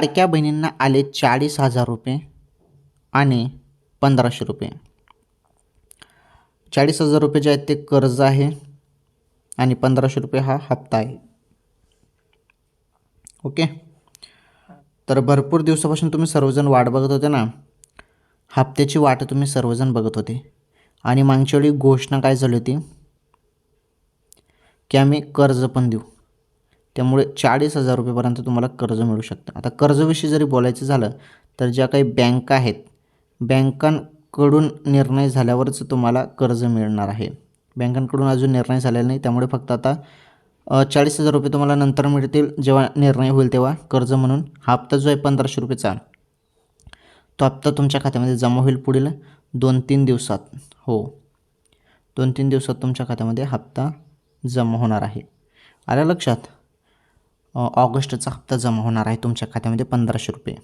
लाडक्या बहिणींना आले 40,000 रुपये आणि 1,500 रुपये. 40,000 रुपये जे आहेत ते कर्ज आहे आणि 1,500 रुपये हा हप्ता आहे. ओके. तर भरपूर दिवसापासून तुम्ही सर्वजण वाट बघत होते ना, हप्त्याची वाट तुम्ही सर्वजण बघत होते. आणि मागच्या वेळी घोषणा काय झाली होती की आम्ही कर्ज पण देऊ. त्यामुळे 40,000 रुपयेपर्यंत तुम्हाला कर्ज मिळू शकतं. आता कर्जविषयी जरी बोलायचं झालं तर ज्या काही बँका आहेत, बँकांकडून निर्णय झाल्यावरच तुम्हाला कर्ज मिळणार आहे. बँकांकडून अजून निर्णय झालेला नाही. त्यामुळे फक्त आता 40,000 रुपये तुम्हाला नंतर मिळतील जेव्हा निर्णय होईल तेव्हा. कर्ज म्हणून हप्ता जो आहे 1,500 रुपयेचा, तो हप्ता तुमच्या खात्यामध्ये जमा होईल पुढील 2-3 दिवसात. हो, 2-3 दिवसात तुमच्या खात्यामध्ये हप्ता जमा होणार आहे. आलं लक्षात? ऑगस्टचा हप्ता जमा होणार आहे तुमच्या खात्यामध्ये 1,500 रुपये.